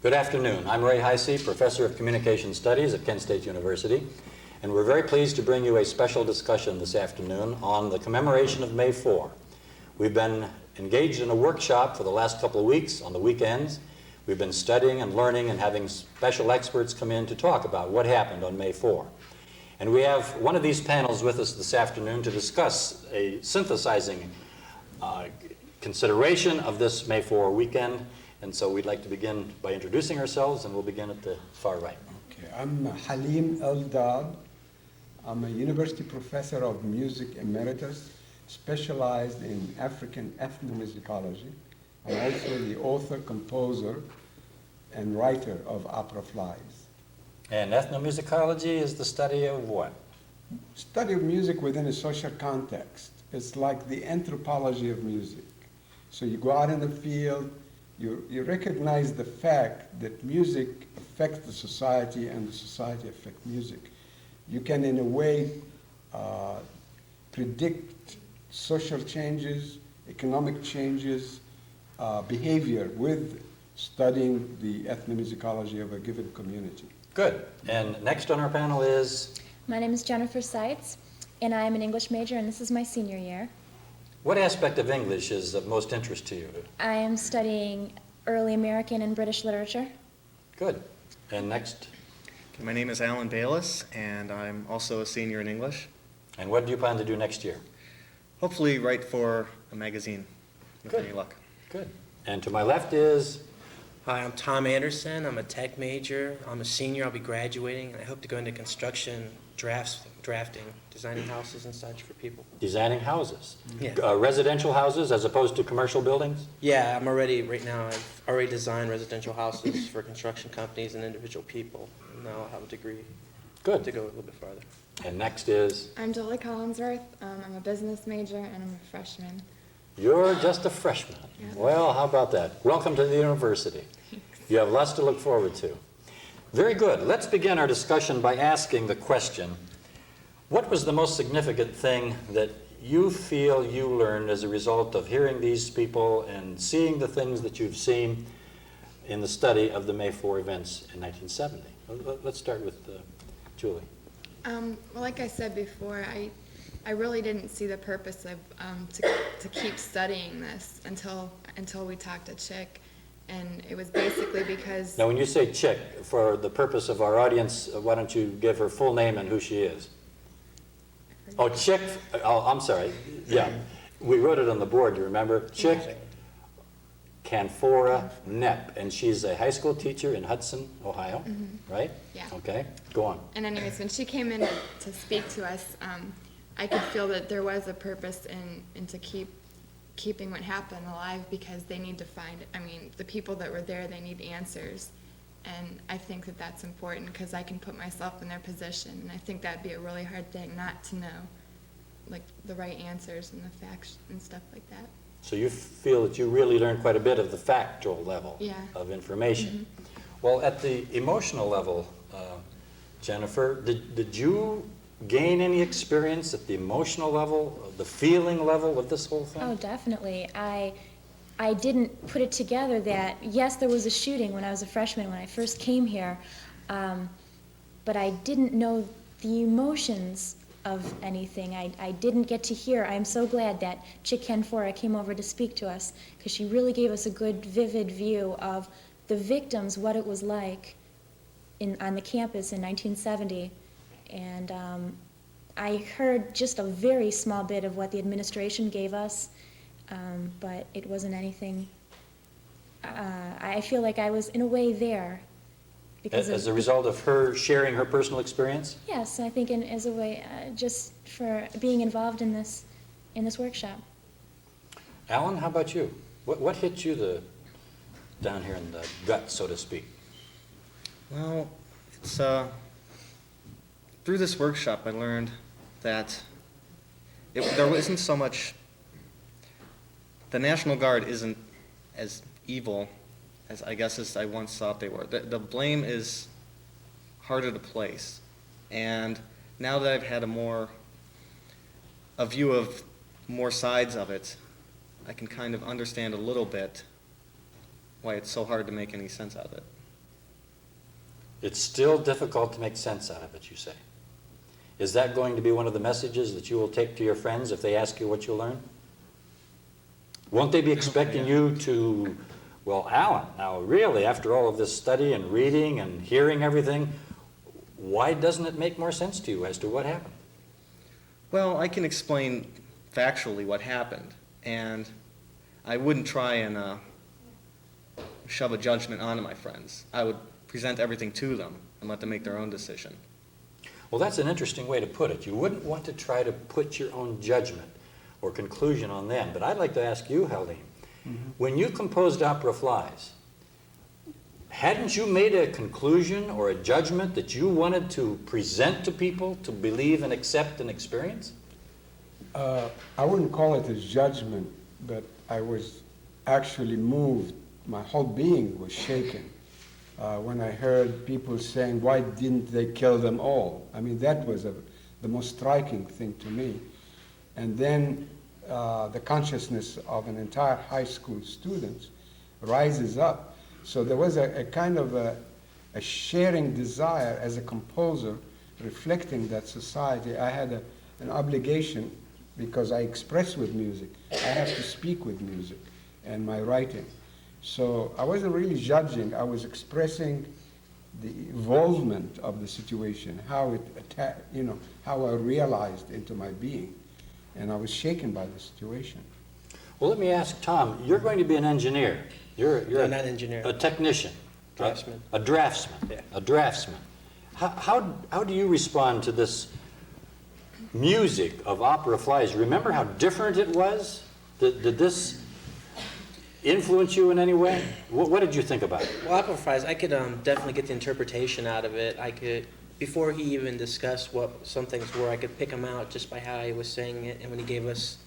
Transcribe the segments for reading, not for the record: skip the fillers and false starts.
Good afternoon. I'm Ray Heisey, Professor of Communication Studies at Kent State University, and we're very pleased to bring you a special discussion this afternoon on the commemoration of May 4. We've been engaged in a workshop for the last couple of weeks on the weekends. We've been studying and learning and having special experts come in to talk about what happened on May 4. And we have one of these panels with us this afternoon to discuss a synthesizing consideration of this May 4 weekend. And so we'd like to begin by introducing ourselves, and we'll begin at the far right. Okay, I'm Halim El-Dabh. I'm a university professor of music emeritus, specialized in African ethnomusicology. I'm also the author, composer, and writer of opera flies. And ethnomusicology is the study of what? Study of music within a social context. It's like the anthropology of music. So you go out in the field, you recognize the fact that music affects the society and the society affects music. You can, in a way, predict social changes, economic changes, behavior with studying the ethnomusicology of a given community. Good. And next on our panel is? My name is Jennifer Seitz, and I am an English major, and this is my senior year. What aspect of English is of most interest to you? I am studying early American and British literature. Good. And next? My name is Alan Bayless, and I'm also a senior in English. And what do you plan to do next year? Hopefully write for a magazine, with Good. any luck. Good. And to my left is? Hi, I'm Tom Anderson. I'm a tech major. I'm a senior. I'll be graduating, and I hope to go into construction, drafting, designing houses and such for people. Designing houses. Yeah. Residential houses as opposed to commercial buildings? Yeah, right now, I've already designed residential houses for construction companies and individual people. And now I'll have a degree Good. to go a little bit farther. And next is? I'm Jolie Collinsworth. I'm a business major and I'm a freshman. You're just a freshman. Yeah. Well, how about that? Welcome to the university. You have lots to look forward to. Very good. Let's begin our discussion by asking the question, what was the most significant thing that you feel you learned as a result of hearing these people and seeing the things that you've seen in the study of the May 4 events in 1970? Let's start with Julie. Well, like I said before, I really didn't see the purpose of to keep studying this until we talked to Chick, and it was basically because. Now, when you say Chick, for the purpose of our audience, why don't you give her full name and who she is? Oh, Chick. Oh, I'm sorry. Yeah, we wrote it on the board. You remember? Chick Canfora Knepp, and she's a high school teacher in Hudson, Ohio, right? Yeah. Okay, go on. And anyways, when she came in to speak to us, I could feel that there was a purpose in to keeping what happened alive, because they need to find it. I mean, the people that were there, they need answers. And I think that that's important, because I can put myself in their position. And I think that'd be a really hard thing not to know, like, the right answers and the facts and stuff like that. So you feel that you really learned quite a bit of the factual level of information. Well, at the emotional level, Jennifer, did you gain any experience at the emotional level, the feeling level of this whole thing? Oh, definitely. I didn't put it together that, yes, there was a shooting when I was a freshman when I first came here, but I didn't know the emotions of anything. I didn't get to hear. I'm so glad that Chick Canfora came over to speak to us, because she really gave us a good, vivid view of the victims, what it was like on the campus in 1970. And I heard just a very small bit of what the administration gave us, but it wasn't anything. I feel like I was, in a way, there. As a result of her sharing her personal experience? Yes, I think as a way, just for being involved in this workshop. Alan, how about you? What hit you down here in the gut, so to speak? Well, it's through this workshop I learned that there isn't so much, the National Guard isn't as evil as I guess as I once thought they were. The blame is harder to place. And now that I've had a view of more sides of it, I can kind of understand a little bit why it's so hard to make any sense out of it. It's still difficult to make sense out of it, you say. Is that going to be one of the messages that you will take to your friends if they ask you what you learned? Won't they be expecting you to, well, Alan, now really, after all of this study and reading and hearing everything, why doesn't it make more sense to you as to what happened? Well, I can explain factually what happened, and I wouldn't try and shove a judgment onto my friends. I would present everything to them and let them make their own decision. Well, that's an interesting way to put it. You wouldn't want to try to put your own judgment or conclusion on them. But I'd like to ask you, Halim, when you composed Opera Flies, hadn't you made a conclusion or a judgment that you wanted to present to people to believe and accept and experience? I wouldn't call it a judgment, but I was actually moved. My whole being was shaken when I heard people saying, why didn't they kill them all? I mean, that was the most striking thing to me. And then the consciousness of an entire high school students rises up. So there was a kind of a sharing desire as a composer reflecting that society. I had an obligation because I express with music. I have to speak with music and my writing. So I wasn't really judging. I was expressing the involvement of the situation, how it how I realized into my being. And I was shaken by the situation. Well, let me ask Tom, you're going to be an engineer. You're No, not engineer. a technician. Draftsman. A draftsman. Yeah. A draftsman. How do you respond to this music of Opera Flies? Remember how different it was? Did this influence you in any way? What did you think about it? Well, Opera Flies, I could definitely get the interpretation out of it. I could, before he even discussed what some things were, I could pick them out just by how he was saying it. And when he gave us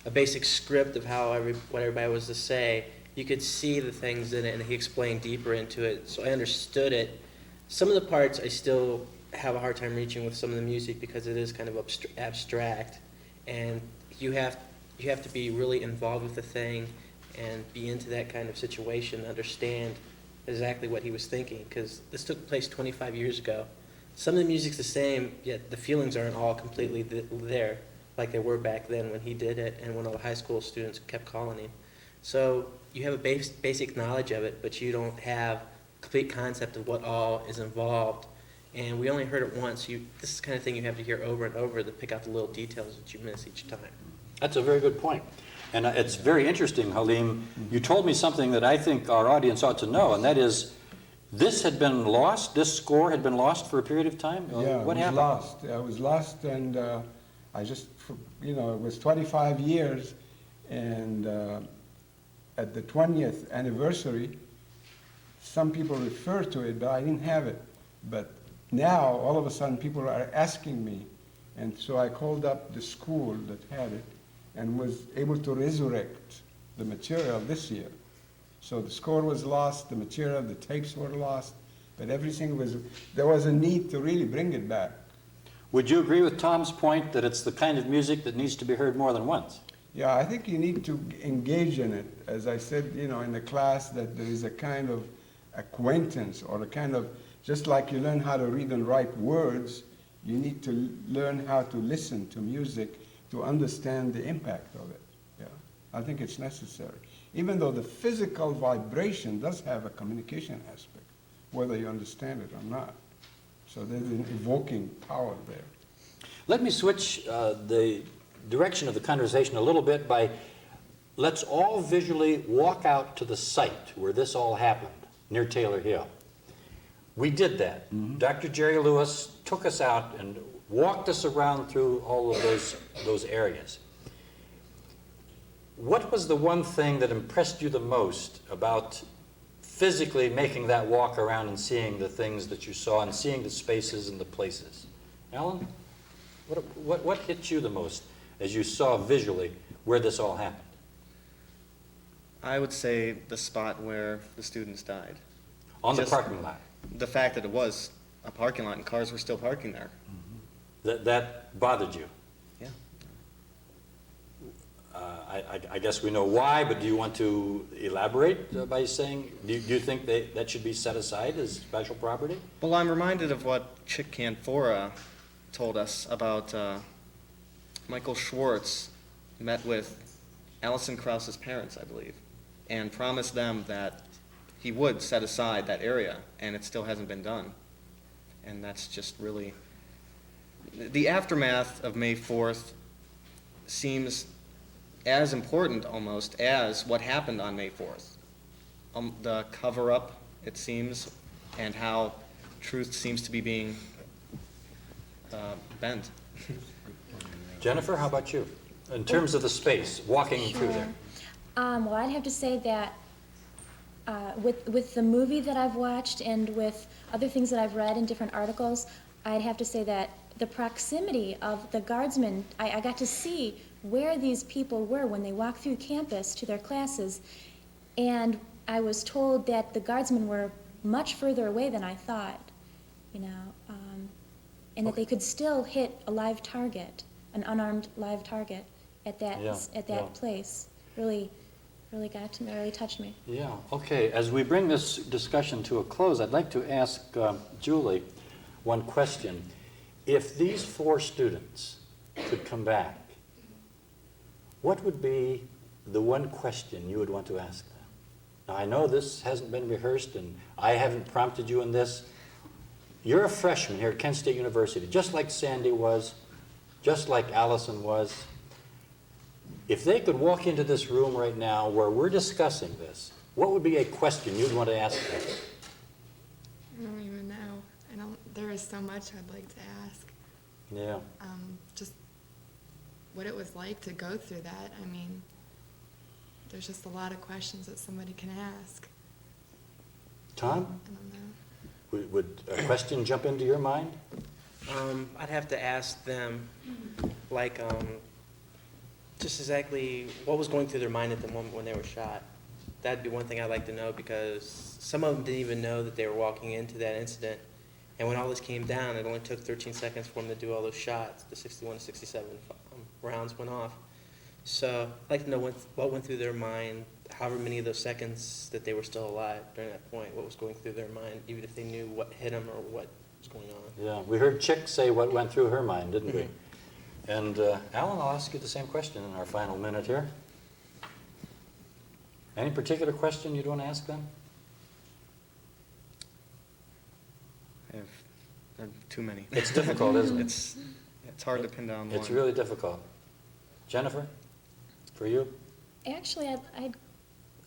a basic script of how what everybody was to say, you could see the things in it, and he explained deeper into it. So I understood it. Some of the parts I still have a hard time reaching with some of the music because it is kind of abstract, and you have to be really involved with the thing and be into that kind of situation to understand exactly what he was thinking, because this took place 25 years ago. Some of the music's the same, yet the feelings aren't all completely there like they were back then when he did it and when all the high school students kept calling him. So you have a basic knowledge of it, but you don't have a complete concept of what all is involved. And we only heard it once. This is the kind of thing you have to hear over and over to pick out the little details that you miss each time. That's a very good point. And it's very interesting, Halim. You told me something that I think our audience ought to know, and that is this had been lost, this score had been lost for a period of time? Yeah, What it was happened? lost. I was lost, and I just, it was 25 years, and at the 20th anniversary, some people refer to it, but I didn't have it. But now, all of a sudden, people are asking me, and so I called up the school that had it and was able to resurrect the material this year. So the score was lost, the material, the tapes were lost, but everything there was a need to really bring it back. Would you agree with Tom's point that it's the kind of music that needs to be heard more than once? Yeah, I think you need to engage in it. As I said, in the class, that there is a kind of acquaintance or a kind of, just like you learn how to read and write words, you need to learn how to listen to music to understand the impact of it. Yeah, I think it's necessary. Even though the physical vibration does have a communication aspect, whether you understand it or not. So there's an evoking power there. Let me switch the direction of the conversation a little bit by, let's all visually walk out to the site where this all happened, near Taylor Hill. We did that. Dr. Jerry Lewis took us out and walked us around through all of those areas. What was the one thing that impressed you the most about physically making that walk around and seeing the things that you saw and seeing the spaces and the places? Alan, what hit you the most as you saw visually where this all happened? I would say the spot where the students died. On the Just parking lot. The fact that it was a parking lot and cars were still parking there. That bothered you? Yeah. I guess we know why, but do you want to elaborate by saying, do you think that should be set aside as special property? Well, I'm reminded of what Chick Canfora told us about Michael Schwartz met with Alison Krauss's parents, I believe, and promised them that he would set aside that area, and it still hasn't been done. And that's just really, the aftermath of May 4th seems as important almost as what happened on May 4th. The cover-up, it seems, and how truth seems to be being bent. Jennifer, how about you? In terms of the space, walking through there. Well, I'd have to say that with the movie that I've watched and with other things that I've read in different articles, I'd have to say that the proximity of the guardsmen, I got to see where these people were when they walked through campus to their classes, and I was told that the guardsmen were much further away than I thought, you know, and that they could still hit a live target, an unarmed live target at that place. Really got to me, really touched me. Yeah, okay. As we bring this discussion to a close, I'd like to ask Julie one question. If these 4 students could come back, what would be the one question you would want to ask them? Now, I know this hasn't been rehearsed, and I haven't prompted you in this. You're a freshman here at Kent State University, just like Sandy was, just like Allison was. If they could walk into this room right now where we're discussing this, what would be a question you'd want to ask them? I don't even know. There is so much I'd like to ask. Yeah. Just what it was like to go through that. I mean, there's just a lot of questions that somebody can ask. Tom, I don't know. would a question jump into your mind? I'd have to ask them, like, just exactly what was going through their mind at the moment when they were shot. That'd be one thing I'd like to know, because some of them didn't even know that they were walking into that incident. And when all this came down, it only took 13 seconds for them to do all those shots. The 61 to 67 rounds went off. So I'd like to know what went through their mind, however many of those seconds that they were still alive during that point, what was going through their mind, even if they knew what hit them or what was going on. Yeah, we heard Chick say what went through her mind, didn't we? And Alan, I'll ask you the same question in our final minute here. Any particular question you'd want to ask them? I have too many. It's difficult, isn't it? It's hard to pin down one. It's really difficult. Jennifer, for you? Actually, I'd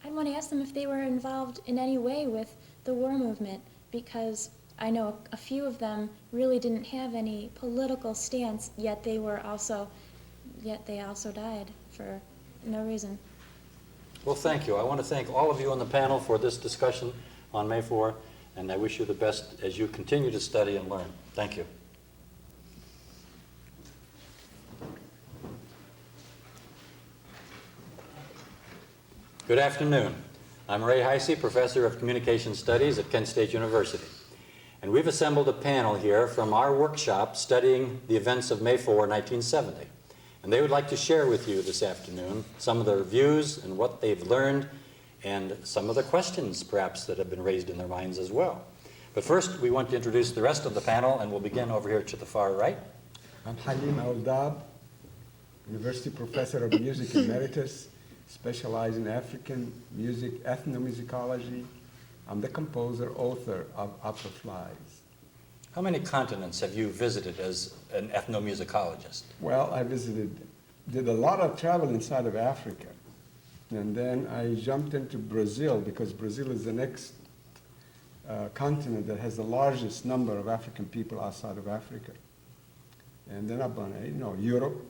want to ask them if they were involved in any way with the war movement, because I know a few of them really didn't have any political stance, yet they also died for no reason. Well, thank you. I want to thank all of you on the panel for this discussion on May 4, and I wish you the best as you continue to study and learn. Thank you. Good afternoon. I'm Ray Heisey, Professor of Communication Studies at Kent State University. And we've assembled a panel here from our workshop studying the events of May 4, 1970. And they would like to share with you this afternoon some of their views and what they've learned and some of the questions perhaps that have been raised in their minds as well. But first, we want to introduce the rest of the panel, and we'll begin over here to the far right. I'm Halim El-Dabh, University Professor of Music Emeritus, specialized in African music, ethnomusicology. I'm the composer, author of Opera Flies. How many continents have you visited as an ethnomusicologist? Well, I did a lot of travel inside of Africa. And then I jumped into Brazil, because Brazil is the next continent that has the largest number of African people outside of Africa. And then I've gone, Europe,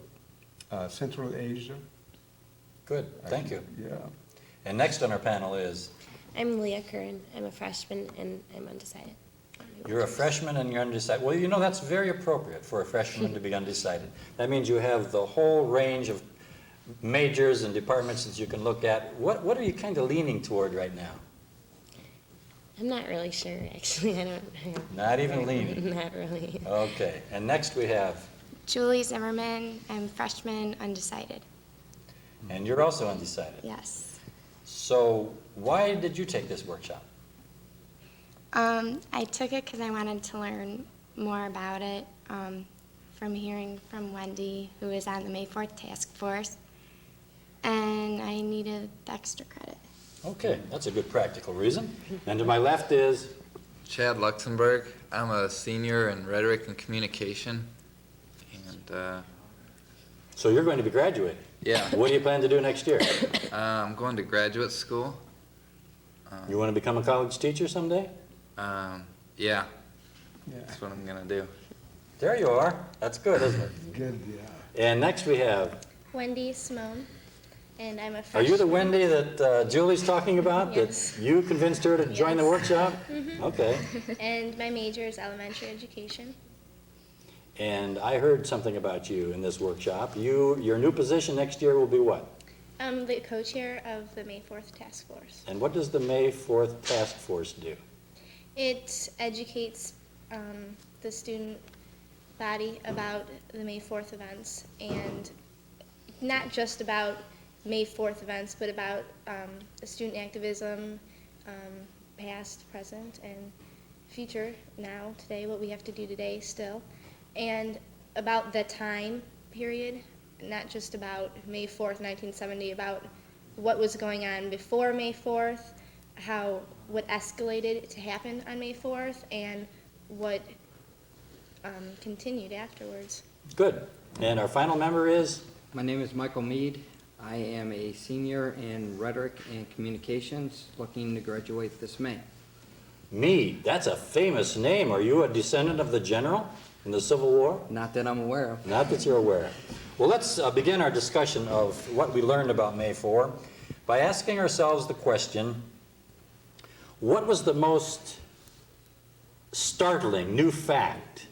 Central Asia. Good, thank you. Yeah. And next on our panel is? I'm Leah Curran. I'm a freshman and I'm undecided. You're a freshman and you're undecided. Well, that's very appropriate for a freshman to be undecided. That means you have the whole range of majors and departments that you can look at. What are you kind of leaning toward right now? I'm not really sure, actually. I don't. Not even leaning? Not really. Okay, and next we have? Julie Zimmerman. I'm freshman, undecided. And you're also undecided. Yes. So why did you take this workshop? I took it because I wanted to learn more about it from hearing from Wendy, who is on the May 4th task force, and I needed the extra credit. Okay, that's a good practical reason. And to my left is, Chad Luxembourg. I'm a senior in rhetoric and communication. And so you're going to be graduating. yeah, What do you plan to do next year? I'm going to graduate school. You want to become a college teacher someday? Yeah, Yeah, that's what I'm going to do. There you are. That's good, isn't it? good, yeah. And next we have, Wendy Simone, and I'm a are freshman. you the Wendy that Julie's talking about? Yes. That you convinced her to join the Yes. workshop? Mhm. Okay. And my major is elementary education. And I heard something about you in this workshop. Your new position next year will be what? I'm the co-chair of the May 4th task force. And what does the May 4th task force do? It educates the student body about the May 4th events, and not just about May 4th events, but about student activism, past, present, and future, now, today, what we have to do today still, and about the time period, not just about May 4th, 1970, about what was going on before May 4th, what escalated to happen on May 4th, and what continued afterwards. Good. And our final member is? My name is Michael Mead. I am a senior in rhetoric and communications, looking to graduate this May. Meade. That's a famous name. Are you a descendant of the general in the Civil War? Not that I'm aware of. Not that you're aware of. Well, let's begin our discussion of what we learned about May 4 by asking ourselves the question, what was the most startling new fact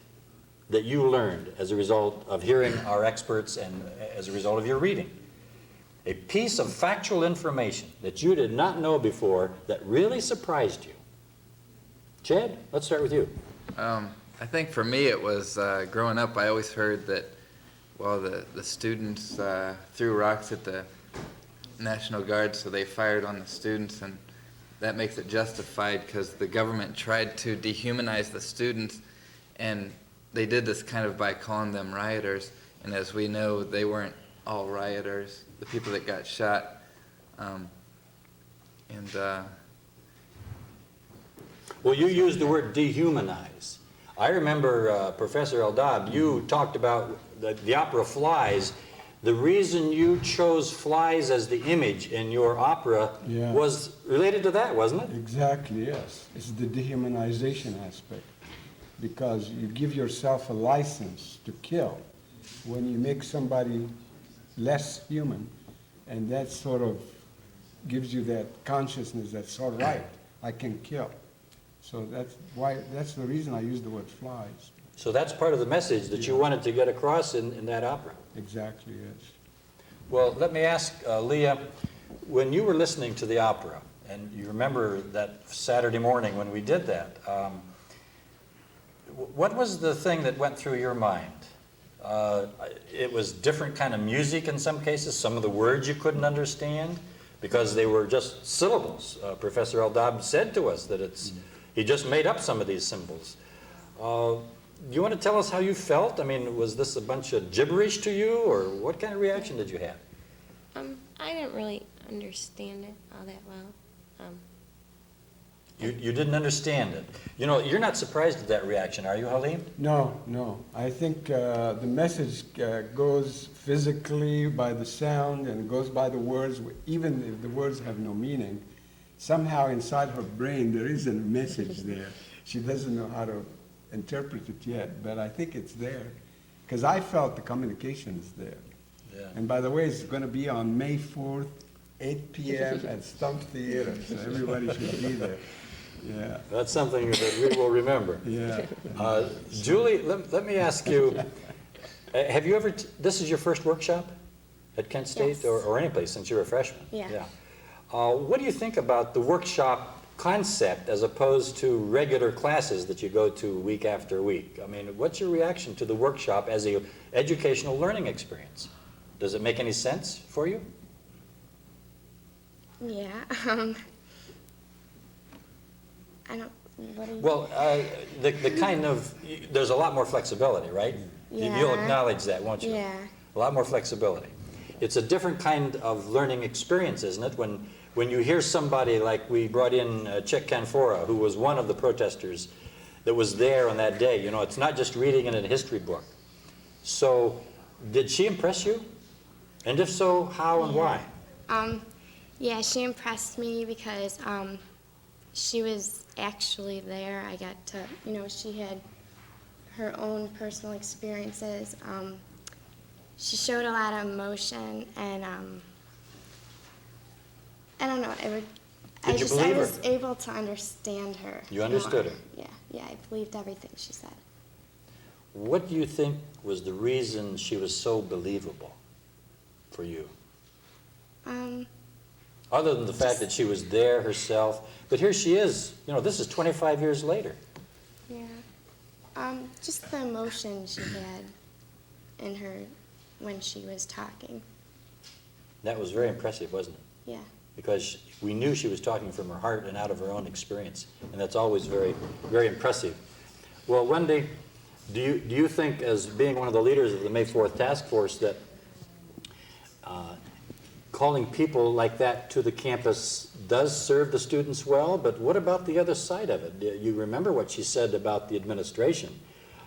that you learned as a result of hearing our experts and as a result of your reading? A piece of factual information that you did not know before that really surprised you. Chad, let's start with you. I think for me it was growing up, I always heard that, well, the students threw rocks at the National Guard, so they fired on the students, and that makes it justified because the government tried to dehumanize the students, and they did this kind of by calling them rioters, and as we know, they weren't all rioters, the people that got shot. Well, you used the word dehumanize. I remember, Professor El-Dabh, you talked about the opera Flies. The reason you chose flies as the image in your opera Yeah. was related to that, wasn't it? Exactly, yes. It's the dehumanization aspect. Because you give yourself a license to kill when you make somebody less human, and that sort of gives you that consciousness that's all right, I can kill. So that's the reason I use the word flies. So that's part of the message that you wanted to get across in that opera. Exactly, yes. Well, let me ask Leah, when you were listening to the opera, and you remember that Saturday morning when we did that, what was the thing that went through your mind? It was different kind of music in some cases, some of the words you couldn't understand because they were just syllables. Professor El-Dabh said to us that he just made up some of these symbols. Do you want to tell us how you felt? I mean, was this a bunch of gibberish to you, or what kind of reaction did you have? I didn't really understand it all that well. You didn't understand it. You know, you're not surprised at that reaction, are you, Halim? No. I think the message goes physically by the sound and goes by the words, even if the words have no meaning. Somehow inside her brain there is a message there. She doesn't know how to interpret it yet, but I think it's there. Because I felt the communication is there. Yeah. And by the way, it's going to be on May 4th, 8 p.m. at Stump Theater, so everybody should be there. Yeah. That's something that we will remember. Yeah. Julie, let me ask you, have you ever, this is your first workshop at Kent State? Yes. Or any place since you're a freshman? Yeah. What do you think about the workshop concept as opposed to regular classes that you go to week after week? I mean, what's your reaction to the workshop as a educational learning experience? Does it make any sense for you? Yeah. I don't. What do you? Well, the kind of, there's a lot more flexibility, right? You'll Yeah. acknowledge that, won't you? Yeah. A lot more flexibility. It's a different kind of learning experience, isn't it? When you hear somebody like we brought in Chick Canfora, who was one of the protesters that was there on that day. You know, it's not just reading in a history book. So, did she impress you? And if so, how and why? Yeah, she impressed me because she was actually there. I got to, she had her own personal experiences. She showed a lot of emotion, and I don't know. I believe her? was able to understand her. You understood more. her? Yeah, I believed everything she said. What do you think was the reason she was so believable for you? Other than the fact that she was there herself, but here she is, this is 25 years later. Yeah. Just the emotion she had in her when she was talking. That was very impressive, wasn't it? Yeah. Because we knew she was talking from her heart and out of her own experience, and that's always very, very impressive. Well, Wendy, do you think, as being one of the leaders of the May 4th Task Force, that calling people like that to the campus does serve the students well? But what about the other side of it? You remember what she said about the administration.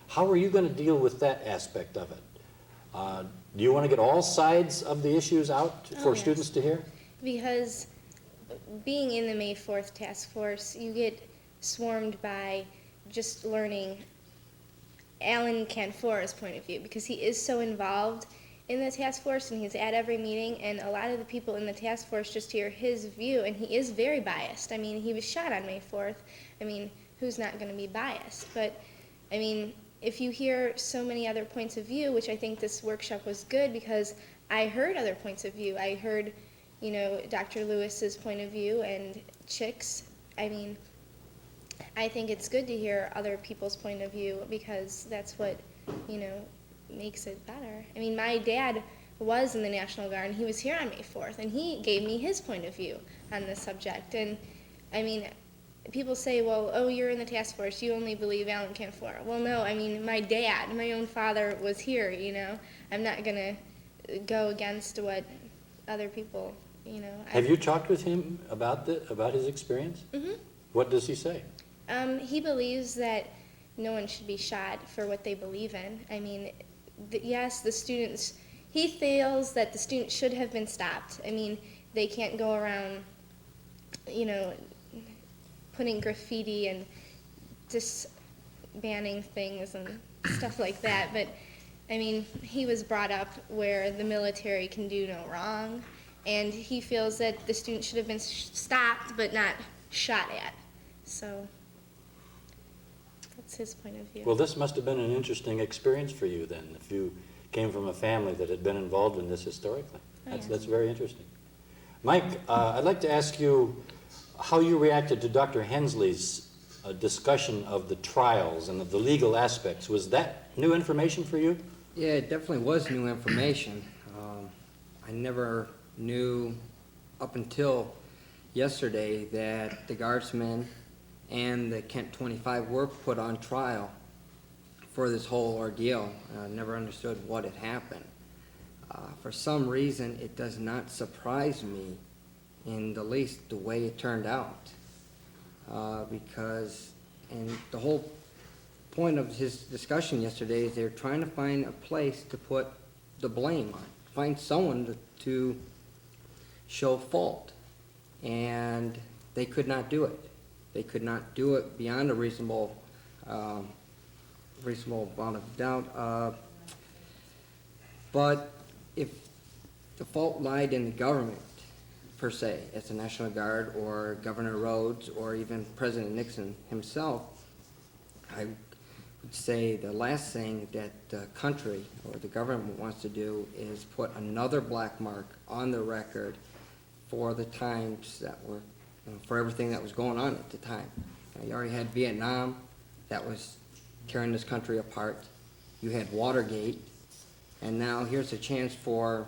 How are you going to deal with that aspect of it? Do you want to get all sides of the issues out for yes. students to hear? Because being in the May 4th Task Force, you get swarmed by just learning Alan Canfora's point of view, because he is so involved in the task force and he's at every meeting, and a lot of the people in the task force just hear his view, and he is very biased. I mean, he was shot on May 4th. I mean, who's not going to be biased? But, I mean, if you hear so many other points of view, which I think this workshop was good because I heard other points of view. I heard, Dr. Lewis's point of view and Chick's. I mean, I think it's good to hear other people's point of view because that's what, makes it better. I mean, my dad was in the National Guard and he was here on May 4th and he gave me his point of view on this subject. And, I mean, people say, well, oh, you're in the task force, you only believe Alan Canfora. Well, no, I mean, my dad, my own father was here, I'm not going to go against what other people, Have you talked with him about his experience? Mm-hmm. What does he say? He believes that no one should be shot for what they believe in. I mean, yes, the students, he feels that the students should have been stopped. I mean, they can't go around, putting graffiti and just banning things and stuff like that. But, I mean, he was brought up where the military can do no wrong, and he feels that the students should have been stopped but not shot at. So that's his point of view. Well, this must have been an interesting experience for you then, if you came from a family that had been involved in this historically. That's very interesting. Mike, I'd like to ask you how you reacted to Dr. Hensley's discussion of the trials and of the legal aspects. Was that new information for you? Yeah, it definitely was new information. I never knew up until yesterday that the Guardsmen and the Kent 25 were put on trial for this whole ordeal. Never understood what had happened. For some reason, it does not surprise me in the least the way it turned out. And the whole point of his discussion yesterday is they're trying to find a place to put the blame on, find someone to show fault. And they could not do it. They could not do it beyond a reasonable amount of doubt. But if the fault lied in the government, per se, as the National Guard or Governor Rhodes or even President Nixon himself, I would say the last thing that the country or the government wants to do is put another black mark on the record for the times that were, for everything that was going on at the time. You already had Vietnam that was tearing this country apart. You had Watergate, and now here's a chance for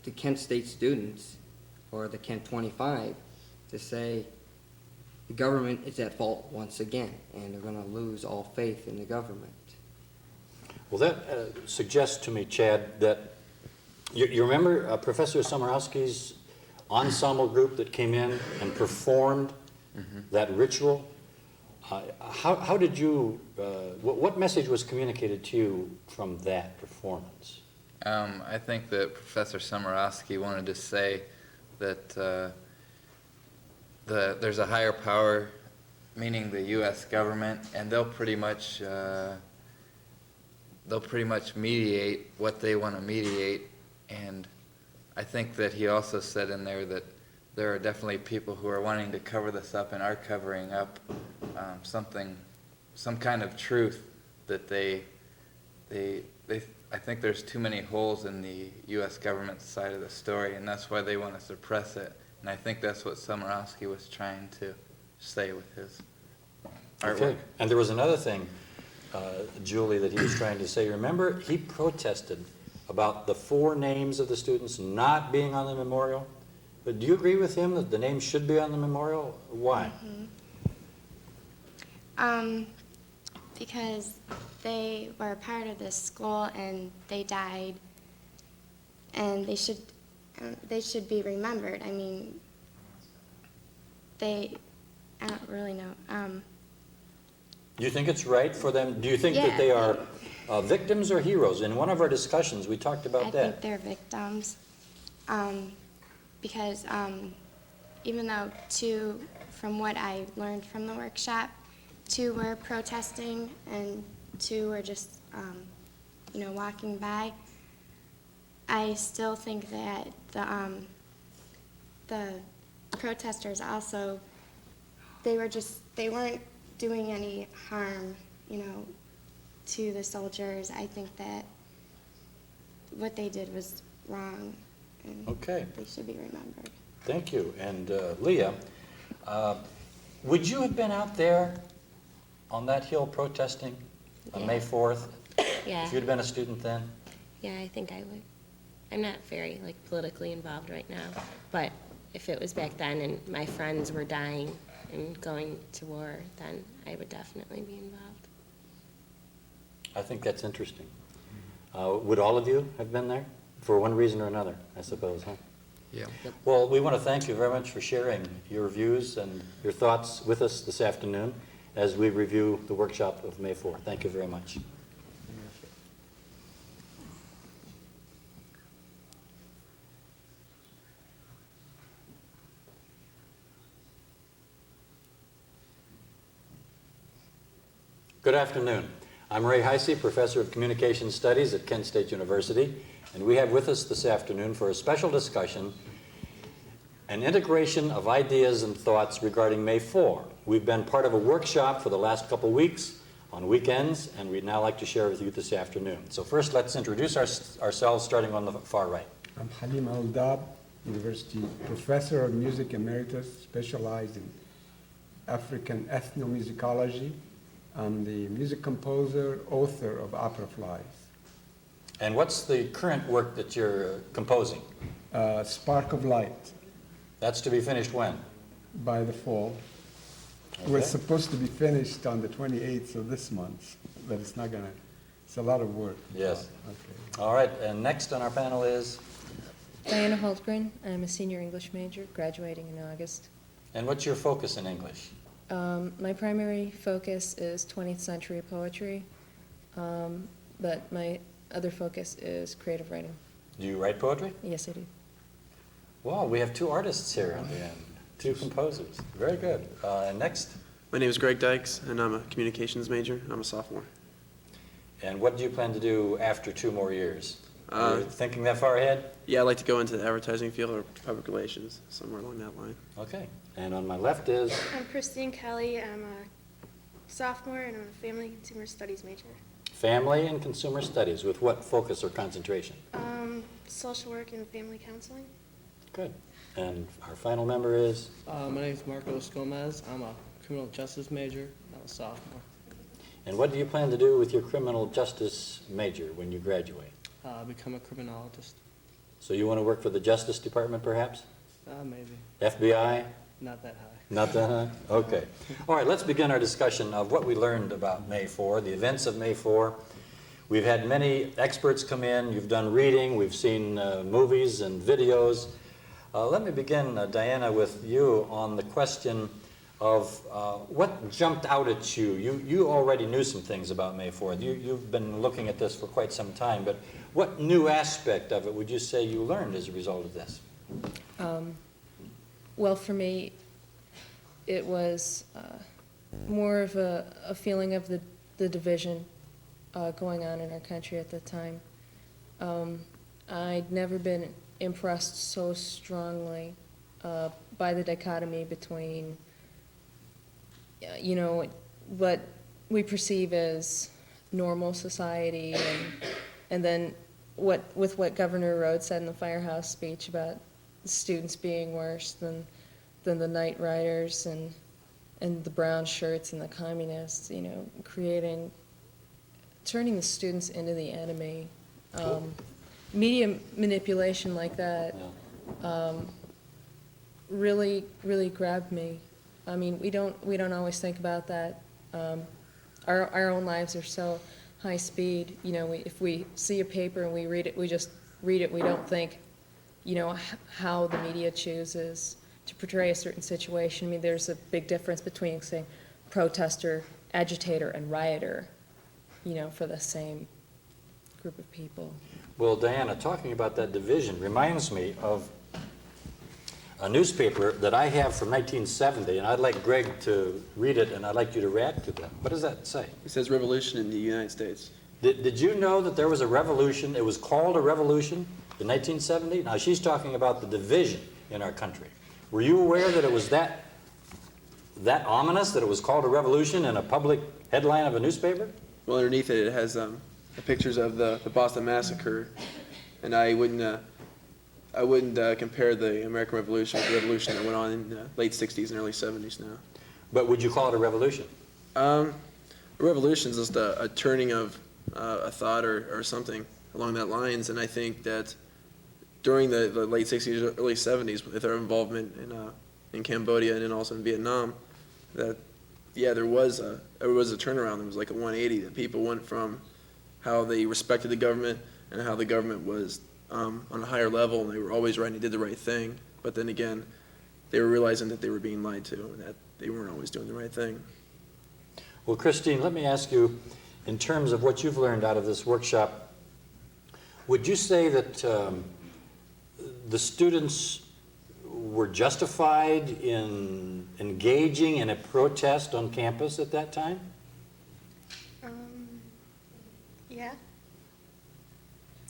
the Kent State students or the Kent 25 to say the government is at fault once again, and they're going to lose all faith in the government. Well, that suggests to me, Chad, that you remember Professor Somorowski's ensemble group that came in and performed that ritual? How did you, what message was communicated to you from that performance? I think that Professor Somorowski wanted to say that there's a higher power, meaning the U.S. government, and they'll pretty much mediate what they want to mediate. And I think that he also said in there that there are definitely people who are wanting to cover this up and are covering up some kind of truth that I think there's too many holes in the U.S. government side of the story, and that's why they want to suppress it. And I think that's what Somorowski was trying to say with his artwork. Okay. And there was another thing, Julie, that he was trying to say. Remember, he protested about the 4 names of the students not being on the memorial. But do you agree with him that the names should be on the memorial? Why? Because they were a part of this school and they died, and they should be remembered. I mean, I don't really know. Do you think it's right for them? Do you think that Yeah. they are victims or heroes? In one of our discussions, we talked about I that. think they're victims, because even though 2, from what I learned from the workshop, 2 were protesting and 2 were just, walking by, I still think that the protesters also, they weren't doing any harm, to the soldiers. I think that what they did was wrong, and Okay. they should be remembered. Thank you. And Leah, would you have been out there on that hill protesting on May 4th Yeah, if you'd been a student then? yeah, I think I would. I'm not very, politically involved right now, but if it was back then and my friends were dying and going to war, then I would definitely be involved. I think that's interesting. Would all of you have been there for one reason or another, I suppose, huh? Yeah. Well, we want to thank you very much for sharing your views and your thoughts with us this afternoon as we review the workshop of May 4th. Thank you very much. Good afternoon. I'm Ray Heisey, Professor of Communication Studies at Kent State University, and we have with us this afternoon for a special discussion an integration of ideas and thoughts regarding May 4. We've been part of a workshop for the last couple weeks on weekends, and we'd now like to share with you this afternoon. So first, let's introduce ourselves, starting on the far right. I'm Halim El-Dabh, University Professor of Music Emeritus, specialized in African ethnomusicology. I'm the music composer, author of Opera Flies. And what's the current work that you're composing? Spark of Light, That's to be finished when? by the fall. It was supposed to be finished on the 28th of this month, but it's not gonna, it's a lot of work. Yes. Okay. All right, and next on our panel is, Diana Holtgren. I'm a senior English major, graduating in August. and what's your focus in English? My primary focus is 20th century poetry, but my other focus is creative writing. Do you write poetry? Yes, I do. Wow, we have 2 artists here at the end, 2 composers. Very good. And next, My name is Greg Dykes, and I'm a communications major. I'm a sophomore. and what do you plan to do after 2 more years? Are you thinking that far ahead? Yeah, I'd like to go into the advertising field or public relations, somewhere along that line. Okay. And on my left is, I'm Christine Kelly. I'm a sophomore and I'm a family and consumer studies major. Family and Consumer Studies, with what focus or concentration? Social work and family counseling. Good. And our final member is, My name is Marcos Gomez. I'm a criminal justice major. I'm a sophomore. and what do you plan to do with your criminal justice major when you graduate? Become a criminologist. So you want to work for the Justice Department, perhaps? Maybe. FBI? Not that high. Not that high? Okay. All right, let's begin our discussion of what we learned about May 4, the events of May 4. We've had many experts come in. You've done reading. We've seen movies and videos. Let me begin, Diana, with you on the question of what jumped out at you. You already knew some things about May 4th. You've been looking at this for quite some time, but what new aspect of it would you say you learned as a result of this? Well, for me, it was more of a feeling of the division going on in our country at the time. I'd never been impressed so strongly by the dichotomy between, what we perceive as normal society and then what Governor Rhodes said in the Firehouse speech about students being worse than the night riders and the brown shirts and the communists, turning the students into the enemy. Media manipulation like that really grabbed me. I mean, we don't always think about that. Our own lives are so high speed. If we see a paper and we read it, we just read it. We don't think, how the media chooses to portray a certain situation. I mean, there's a big difference between, say, protester, agitator, and rioter, for the same group of people. Well, Diana, talking about that division reminds me of a newspaper that I have from 1970, and I'd like Greg to read it, and I'd like you to react to that. What does that say? It says revolution in the United States. Did you know that there was a revolution? It was called a revolution in 1970? Now, she's talking about the division in our country. Were you aware that it was that ominous, that it was called a revolution in a public headline of a newspaper? Well, underneath it, it has pictures of the Boston Massacre, and I wouldn't compare the American Revolution with the revolution that went on in the late 60s and early 70s now. But would you call it a revolution? A revolution is just a turning of a thought or something along that lines, and I think that during the late 60s, early 70s, with our involvement in Cambodia and then also in Vietnam, that there was a turnaround. There was like a 180, that people went from how they respected the government and how the government was on a higher level, and they were always right and did the right thing. But then again, they were realizing that they were being lied to and that they weren't always doing the right thing. Well, Christine, let me ask you, in terms of what you've learned out of this workshop, would you say that the students were justified in engaging in a protest on campus at that time? Yeah.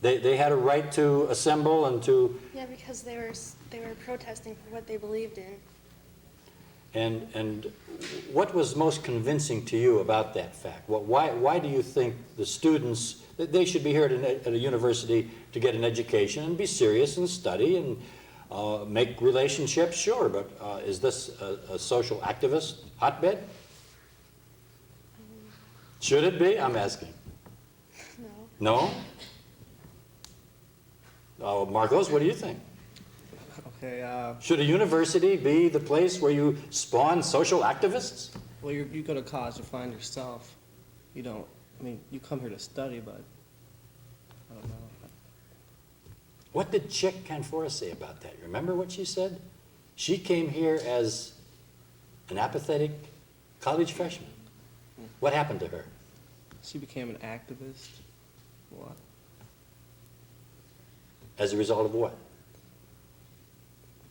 They had a right to assemble and to... Yeah, because they were protesting for what they believed in. And what was most convincing to you about that fact? Why do you think the students, that they should be here at a university to get an education and be serious and study and make relationships? Sure, but is this a social activist hotbed? Should it be? I'm asking. No. No? Marcos, what do you think? Okay, Should a university be the place where you spawn social activists? well, you go to college to find yourself. You don't, you come here to study, but I don't know. What did Chick Canfora say about that? Remember what she said? She came here as an apathetic college freshman. What happened to her? She became an activist. What? As a result of what?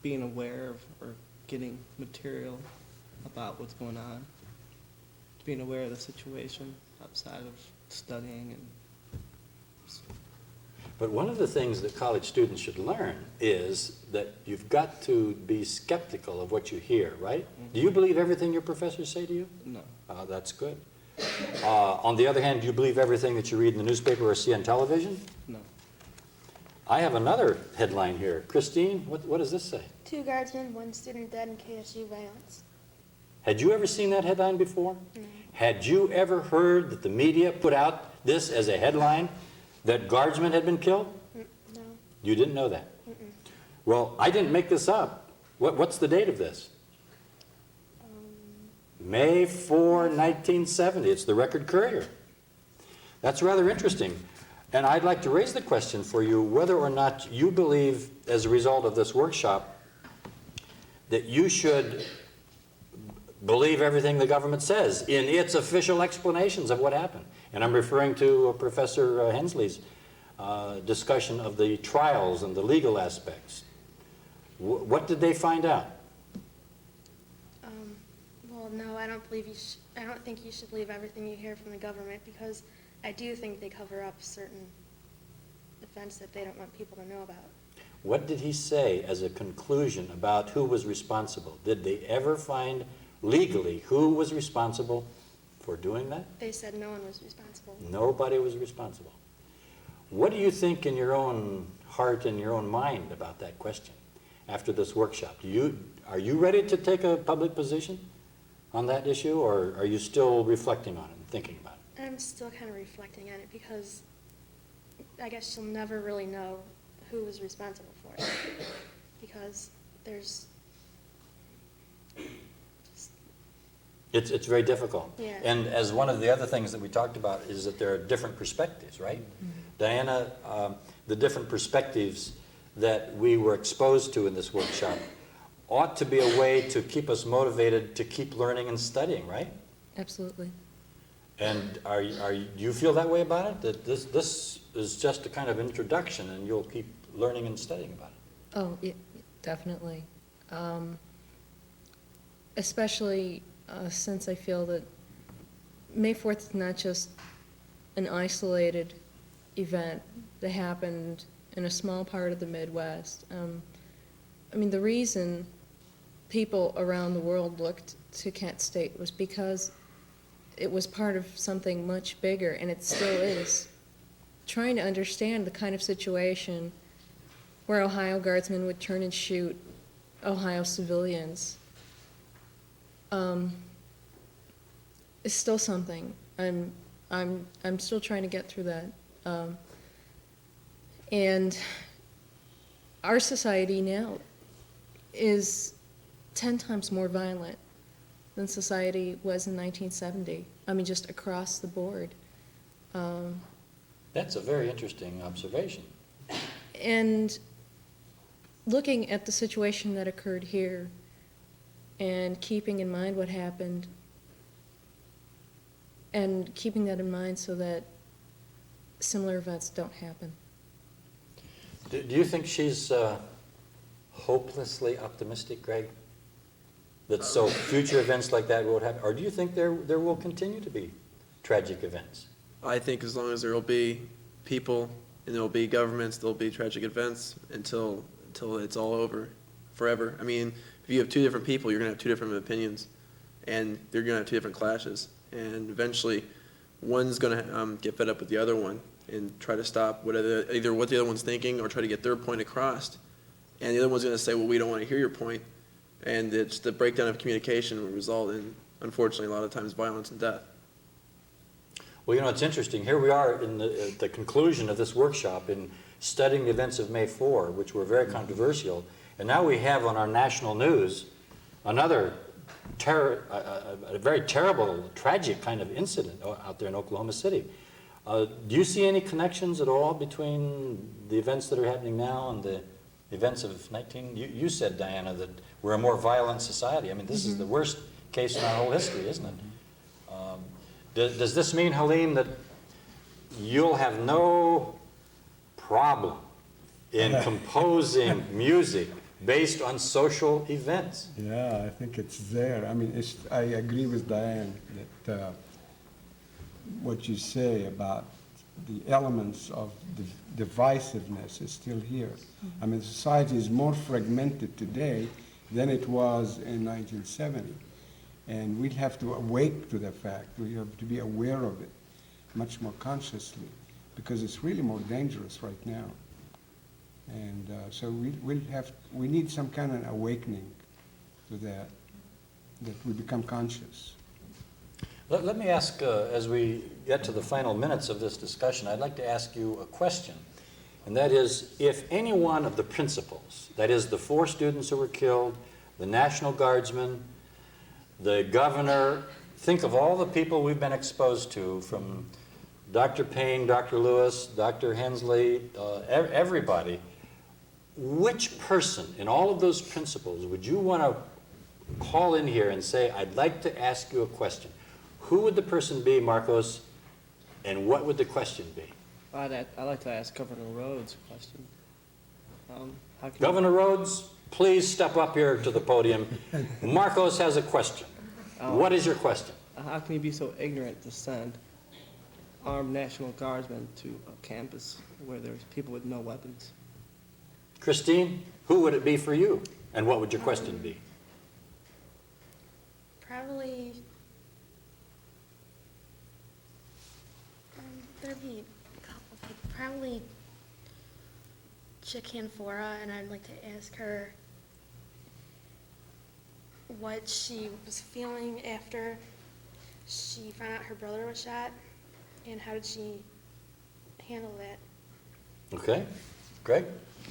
Being aware of or getting material about what's going on. Being aware of the situation outside of studying and... But one of the things that college students should learn is that you've got to be skeptical of what you hear, right? Do you believe everything your professors say to you? No. That's good. On the other hand, do you believe everything that you read in the newspaper or see on television? No. I have another headline here. Christine, what does this say? 2 guardsmen, 1 student dead in KSU violence. Had you ever seen that headline before? No. Had you ever heard that the media put out this as a headline, that guardsmen had been killed? No. You didn't know that? Well, I didn't make this up. What's the date of this? May 4, 1970. It's the Record Courier. That's rather interesting. And I'd like to raise the question for you whether or not you believe, as a result of this workshop, that you should believe everything the government says in its official explanations of what happened. And I'm referring to Professor Hensley's discussion of the trials and the legal aspects. What did they find out? Well, no, I don't believe I don't think you should believe everything you hear from the government, because I do think they cover up certain events that they don't want people to know about. What did he say as a conclusion about who was responsible? Did they ever find legally who was responsible for doing that? They said no one was responsible. Nobody was responsible. What do you think in your own heart and your own mind about that question after this workshop? Are you ready to take a public position on that issue, or are you still reflecting on it and thinking about it? I'm still kind of reflecting on it, because I guess you'll never really know who was responsible for it, because there's It's very difficult. Yeah. And as one of the other things that we talked about is that there are different perspectives, right? Diana, the different perspectives that we were exposed to in this workshop ought to be a way to keep us motivated to keep learning and studying, right? Absolutely. And do you feel that way about it? That this is just a kind of introduction and you'll keep learning and studying about it? Oh, yeah, definitely. Especially since I feel that May 4th is not just an isolated event that happened in a small part of the Midwest. I mean, the reason people around the world looked to Kent State was because it was part of something much bigger, and it still is. Trying to understand the kind of situation where Ohio Guardsmen would turn and shoot Ohio civilians is still something. I'm still trying to get through that. And our society now is 10 times more violent than society was in 1970. I mean, just across the board. That's a very interesting observation. And looking at the situation that occurred here and keeping in mind what happened and keeping that in mind so that similar events don't happen. Do you think she's hopelessly optimistic, Greg? That so future events like that won't happen? Or do you think there will continue to be tragic events? I think as long as there will be people and there will be governments, there will be tragic events until it's all over forever. I mean, if you have two different people, you're going to have two different opinions, and they're going to have two different clashes. And eventually, one's going to get fed up with the other one and try to stop either what the other one's thinking or try to get their point across. And the other one's going to say, well, we don't want to hear your point. And it's the breakdown of communication will result in, unfortunately, a lot of times violence and death. Well, you know, it's interesting. Here we are in the conclusion of this workshop in studying the events of May 4, which were very controversial. And now we have on our national news another a very terrible, tragic kind of incident out there in Oklahoma City. Do you see any connections at all between the events that are happening now and the events of you said, Diana, that we're a more violent society. I mean, this is the worst case in our whole history, isn't it? Does this mean, Halim, that you'll have no problem in composing music based on social events? Yeah, I think it's there. I mean, I agree with Diane that what you say about the elements of divisiveness is still here. I mean, society is more fragmented today than it was in 1970. And we'll have to awake to the fact. We have to be aware of it much more consciously, because it's really more dangerous right now. And so we need some kind of awakening to that we become conscious. Let me ask, as we get to the final minutes of this discussion, I'd like to ask you a question. And that is, if any one of the principals, that is the 4 students who were killed, the National Guardsmen, the governor, think of all the people we've been exposed to, from Dr. Payne, Dr. Lewis, Dr. Hensley, everybody. Which person in all of those principals would you want to call in here and say, I'd like to ask you a question? Who would the person be, Marcos, and what would the question be? I'd like to ask Governor Rhodes a question. How can Governor Rhodes, please step up here to the podium. Marcos has a question. What is your question? How can you be so ignorant to send armed National Guardsmen to a campus where there's people with no weapons? Christine, who would it be for you? And what would your question be? Probably, there'd be a couple people. Probably Chicanfora, and I'd like to ask her what she was feeling after she found out her brother was shot, and how did she handle that? Okay. Greg?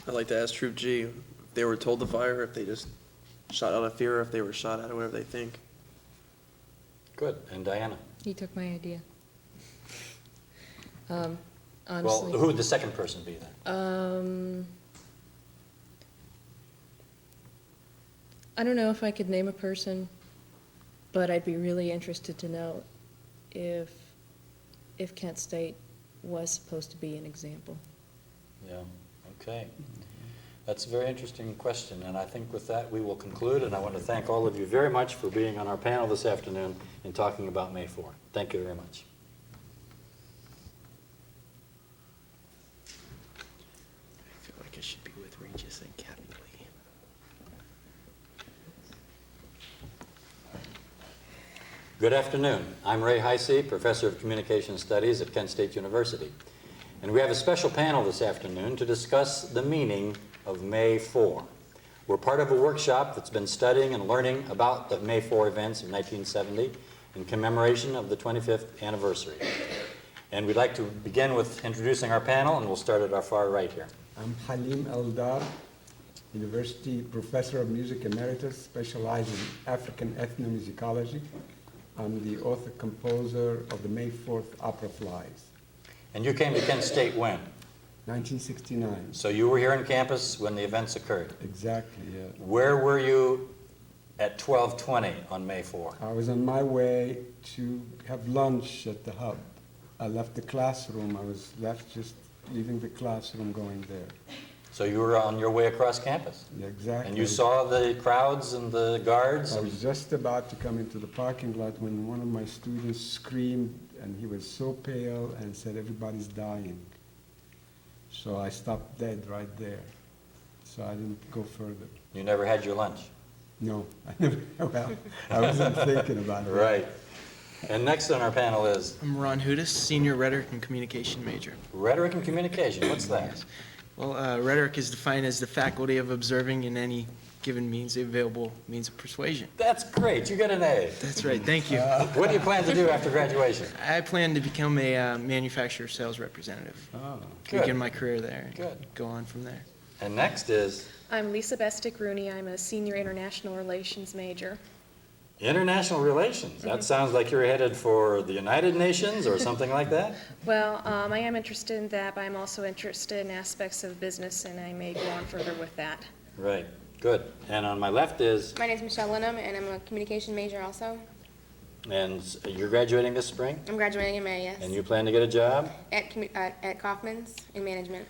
I'd like to ask Troop G if they were told to fire, if they just shot out of fear, or if they were shot out of whatever they think. Good. And Diana? He took my idea. Well, Honestly. who would the second person be then? I don't know if I could name a person, but I'd be really interested to know if Kent State was supposed to be an example. Yeah, okay. That's a very interesting question, and I think with that we will conclude, and I want to thank all of you very much for being on our panel this afternoon and talking about May 4th. Thank you very much. I feel like I should be with Regis and Captain Lee. Good afternoon. I'm Ray Heisey, Professor of Communication Studies at Kent State University. And we have a special panel this afternoon to discuss the meaning of May 4. We're part of a workshop that's been studying and learning about the May 4 events of 1970 in commemoration of the 25th anniversary. And we'd like to begin with introducing our panel, and we'll start at our far right here. I'm Halim El-Dabh, University Professor of Music Emeritus, specializing in African ethnomusicology. I'm the author-composer of the May 4th Opera Flies. And you came to Kent State when? 1969. So you were here on campus when the events occurred. Exactly, yeah. Where were you at 12:20 on May 4? I was on my way to have lunch at the hub. I left the classroom. I was just leaving the classroom going there. So you were on your way across campus? Yeah, exactly. And you saw the crowds and the guards? I was just about to come into the parking lot when one of my students screamed, and he was so pale and said, "Everybody's dying." So I stopped dead right there. So I didn't go further. You never had your lunch? No, I never, well, I wasn't thinking about it. Right. And next on our panel is? I'm Ron Hudis, Senior Rhetoric and Communication major. Rhetoric and Communication, what's that? Well, rhetoric is defined as the faculty of observing in any given means, the available means of persuasion. That's great, you get an A. That's right, thank you. What do you plan to do after graduation? I plan to become a manufacturer sales representative. Oh, good. Begin my career there. Good. Go on from there. And next is? I'm Lisa Bestick-Rooney. I'm a senior international relations major. International Relations. That sounds like you're headed for the United Nations or something like that? Well, I am interested in that, but I'm also interested in aspects of business, and I may go on further with that. Right, good. And on my left is? My name is Michelle Linham, and I'm a communication major also. And you're graduating this spring? I'm graduating in May, yes. And you plan to get a job? At Kaufman's in management.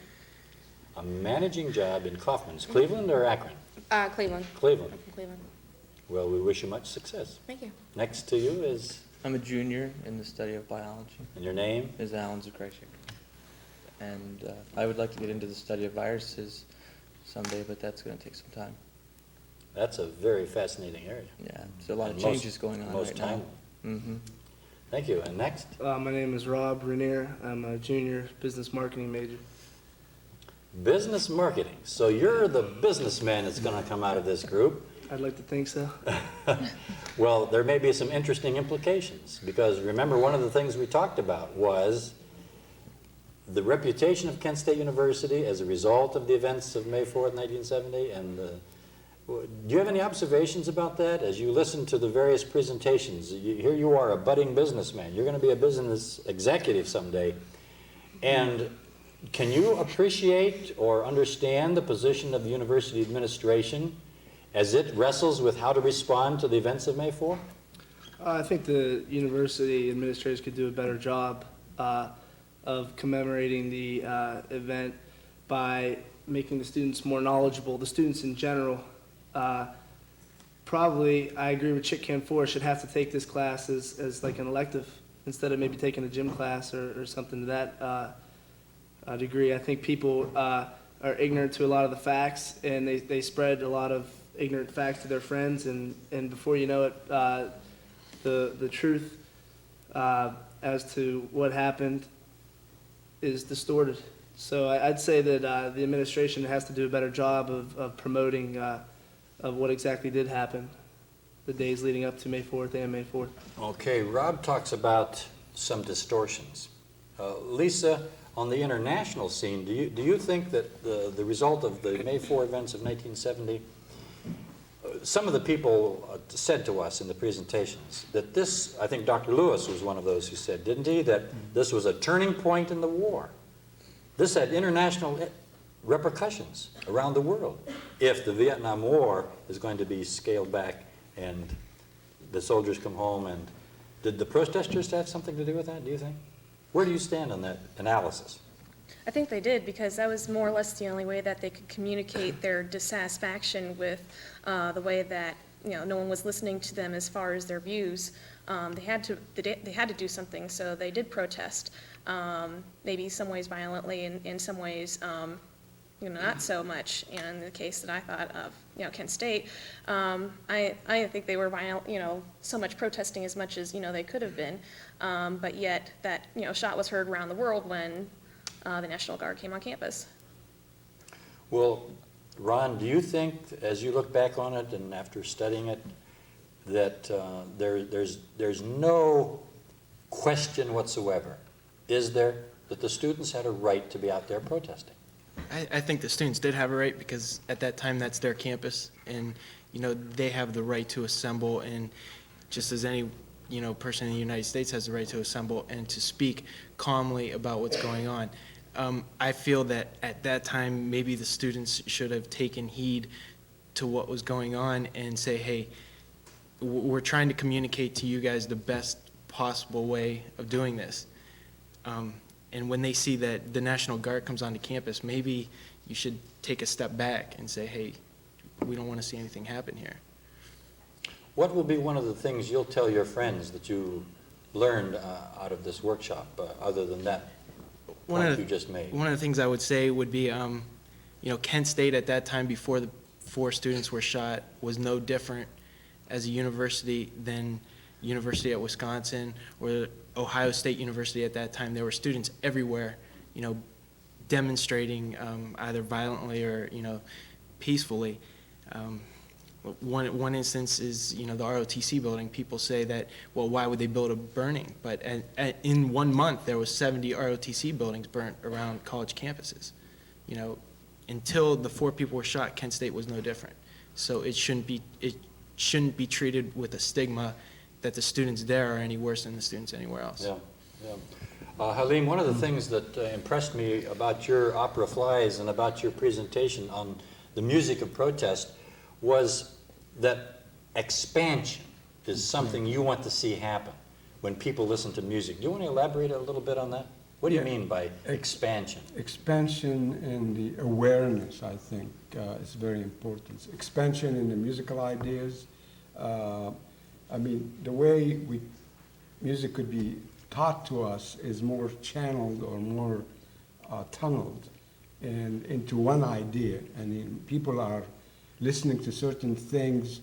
A managing job in Kaufman's, Cleveland or Akron? Cleveland. Cleveland. I'm from Cleveland. Well, we wish you much success. Thank you. Next to you is? I'm a junior in the study of biology. And your name? Is Alan Zakrajcik. And I would like to get into the study of viruses someday, but that's going to take some time. That's a very fascinating area. Yeah, there's a lot of And changes going on most right now. timely. Mm-hmm. Thank you. And next? My name is Rob Rainier. I'm a junior business marketing major. Business marketing. So you're the businessman that's going to come out of this group. I'd like to think so. Well, there may be some interesting implications, because remember, one of the things we talked about was the reputation of Kent State University as a result of the events of May 4th, 1970, and do you have any observations about that as you listen to the various presentations? Here you are, a budding businessman. You're going to be a business executive someday. And can you appreciate or understand the position of the university administration as it wrestles with how to respond to the events of May 4th? I think the university administrators could do a better job of commemorating the event by making the students more knowledgeable, the students in general. Probably, I agree with Chick Can 4, should have to take this class as like an elective instead of maybe taking a gym class or something to that degree. I think people are ignorant to a lot of the facts, and they spread a lot of ignorant facts to their friends, and before you know it, the truth as to what happened is distorted. So I'd say that the administration has to do a better job of promoting of what exactly did happen the days leading up to May 4th and May 4th. Okay, Rob talks about some distortions. Lisa, on the international scene, do you think that the result of the May 4 events of 1970, some of the people said to us in the presentations that this, I think Dr. Lewis was one of those who said, didn't he, that this was a turning point in the war. This had international repercussions around the world if the Vietnam War is going to be scaled back and the soldiers come home. And did the protesters have something to do with that, do you think? Where do you stand on that analysis? I think they did, because that was more or less the only way that they could communicate their dissatisfaction with the way that, you know, no one was listening to them as far as their views. They had to do something, so they did protest. Maybe some ways violently, and in some ways, you know, not so much. And in the case that I thought of, you know, Kent State, I think they were violent, you know, so much protesting as much as, you know, they could have been. But yet that, you know, shot was heard around the world when the National Guard came on campus. Well, Ron, do you think, as you look back on it and after studying it, that there's no question whatsoever, is there, that the students had a right to be out there protesting? I think the students did have a right, because at that time that's their campus, and you know they have the right to assemble, and just as any person in the United States has the right to assemble and to speak calmly about what's going on. I feel that at that time maybe the students should have taken heed to what was going on and say, hey, we're trying to communicate to you guys the best possible way of doing this. And when they see that the National Guard comes onto campus, maybe you should take a step back and say, hey, we don't want to see anything happen here. What will be one of the things you'll tell your friends that you learned out of this workshop, other than that point you just made? One of the things I would say would be, Kent State at that time, before the 4 students were shot, was no different as a university than University at Wisconsin or Ohio State University at that time. There were students everywhere, demonstrating either violently or, peacefully. One instance is, the ROTC building. People say that, well, why would they build a burning? But in 1 month, there was 70 ROTC buildings burnt around college campuses. Until the 4 people were shot, Kent State was no different. So it shouldn't be treated with a stigma that the students there are any worse than the students anywhere else. Yeah. Halim, one of the things that impressed me about your opera Flies and about your presentation on the music of protest was that expansion is something you want to see happen when people listen to music. Do you want to elaborate a little bit on that? What do you mean by expansion? Expansion in the awareness, I think, is very important. Expansion in the musical ideas. The way music could be taught to us is more channeled or more tunneled and into one idea. And people are listening to certain things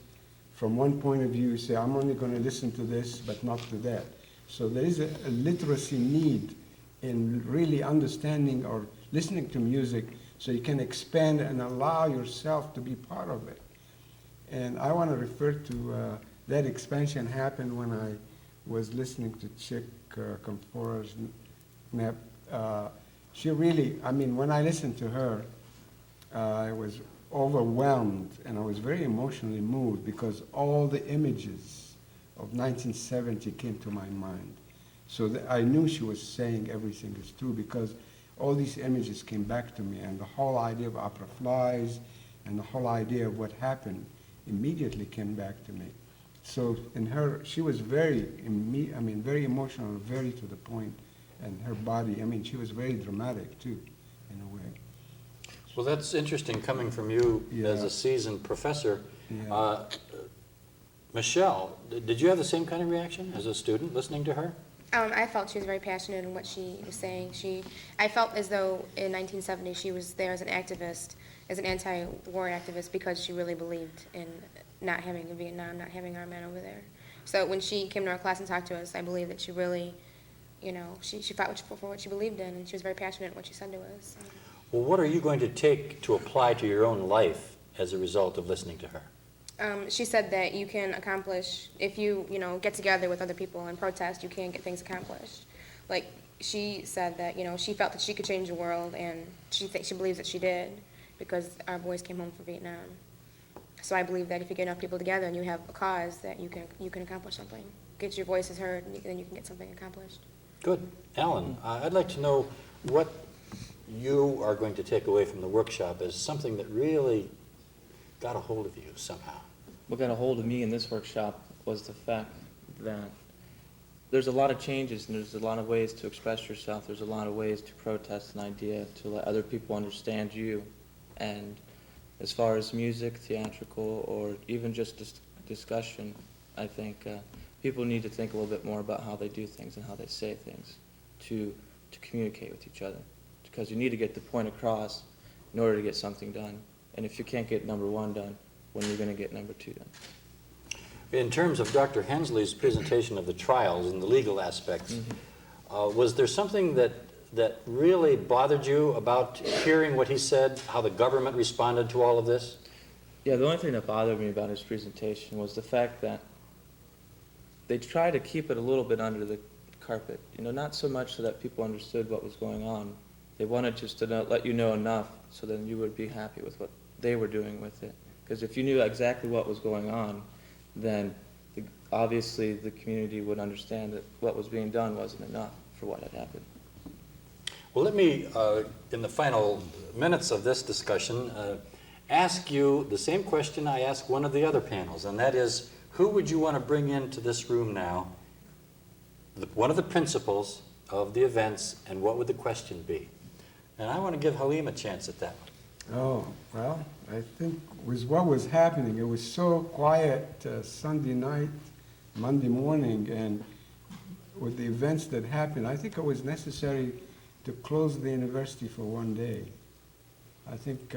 from one point of view. You say, I'm only going to listen to this, but not to that. So there is a literacy need in really understanding or listening to music so you can expand and allow yourself to be part of it. And I want to refer to that expansion happened when I was listening to Chick Comfora's She really, I mean, when I listened to her, I was overwhelmed and I was very emotionally moved because all the images of 1970 came to my mind. So I knew she was saying everything is true because all these images came back to me, and the whole idea of opera flies and the whole idea of what happened immediately came back to me. So in her, she was very emotional, very to the point, and her body, I mean, she was very dramatic too, in a way. Well, that's interesting coming from you as Yeah. a seasoned professor. Yeah. Michelle, did you have the same kind of reaction as a student listening to her? I felt she was very passionate in what she was saying. I felt as though in 1970 she was there as an activist, as an anti-war activist, because she really believed in not having Vietnam, not having our men over there. So when she came to our class and talked to us, I believe that she really, she fought for what she believed in, and she was very passionate in what she said to us. Well, what are you going to take to apply to your own life as a result of listening to her? She said that you can accomplish, if you, get together with other people and protest, you can get things accomplished. Like, she said that, she felt that she could change the world, and she believes that she did, because our boys came home from Vietnam. So I believe that if you get enough people together and you have a cause, that you can accomplish something. Get your voices heard, and then you can get something accomplished. Good. Alan, I'd like to know what you are going to take away from the workshop as something that really got a hold of you somehow. What got a hold of me in this workshop was the fact that there's a lot of changes and there's a lot of ways to express yourself. There's a lot of ways to protest an idea, to let other people understand you. And as far as music, theatrical, or even just discussion, I think people need to think a little bit more about how they do things and how they say things to communicate with each other. Because you need to get the point across in order to get something done. And if you can't get number one done, when are you going to get number two done? In terms of Dr. Hensley's presentation of the trials and the legal aspects, was there something that really bothered you about hearing what he said, how the government responded to all of this? Yeah, the only thing that bothered me about his presentation was the fact that they tried to keep it a little bit under the carpet. Not so much so that people understood what was going on. They wanted just to let you know enough so then you would be happy with what they were doing with it. Because if you knew exactly what was going on, then obviously the community would understand that what was being done wasn't enough for what had happened. Well, let me, in the final minutes of this discussion, ask you the same question I asked one of the other panels, and that is, who would you want to bring into this room now, one of the principals of the events, and what would the question be? And I want to give Halim a chance at that one. Oh, well, I think with what was happening, it was so quiet Sunday night, Monday morning, and with the events that happened, I think it was necessary to close the university for one day. I think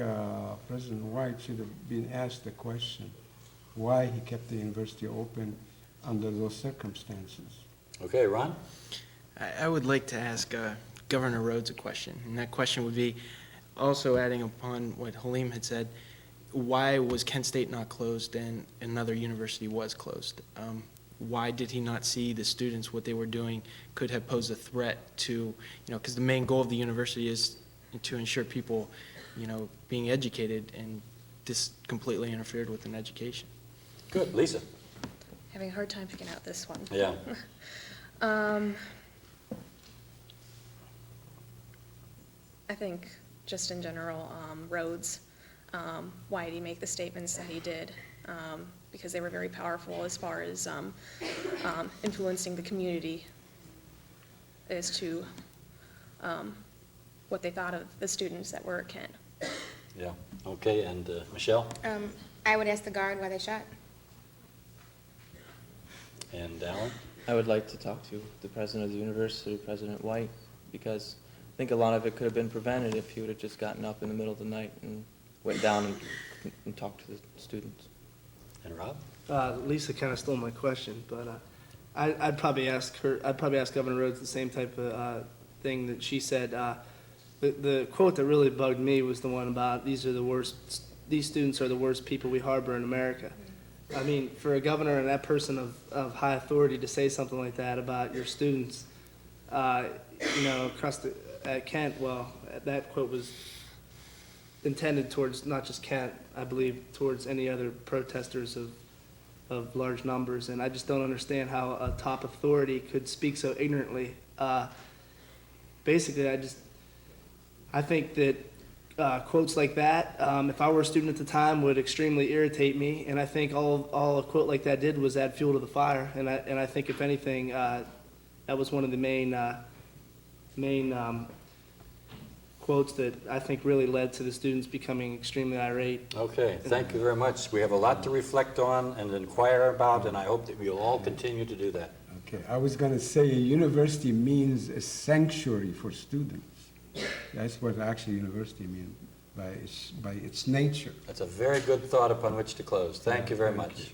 President White should have been asked the question, why he kept the university open under those circumstances. Okay, Ron? I would like to ask Governor Rhodes a question, and that question would be, also adding upon what Halim had said, why was Kent State not closed and another university was closed? Why did he not see the students, what they were doing could have posed a threat to, because the main goal of the university is to ensure people, being educated, and this completely interfered with an education. Good. Lisa? Having a hard time picking out this one. Yeah. I think just in general, Rhodes, why did he make the statements that he did? Because they were very powerful as far as influencing the community as to what they thought of the students that were at Kent. Yeah. Okay, and Michelle? I would ask the guard why they shot. And Alan? I would like to talk to the president of the university, President White, because I think a lot of it could have been prevented if he would have just gotten up in the middle of the night and went down and talked to the students. And Rob? Lisa kind of stole my question, but I'd probably ask her. I'd probably ask Governor Rhodes the same type of thing that she said. The quote that really bugged me was the one about these students are the worst people we harbor in America. I mean, for a governor and that person of high authority to say something like that about your students, across at Kent, well, that quote was intended towards not just Kent, I believe, towards any other protesters of large numbers, and I just don't understand how a top authority could speak so ignorantly. Basically, I think that quotes like that, if I were a student at the time, would extremely irritate me, and I think all a quote like that did was add fuel to the fire, and I think if anything, that was one of the main quotes that I think really led to the students becoming extremely irate. Okay, thank you very much. We have a lot to reflect on and inquire about, and I hope that we'll all continue to do that. Okay, I was going to say a university means a sanctuary for students. That's what actually university means by its nature. That's a very good thought upon which to close. Thank you very much.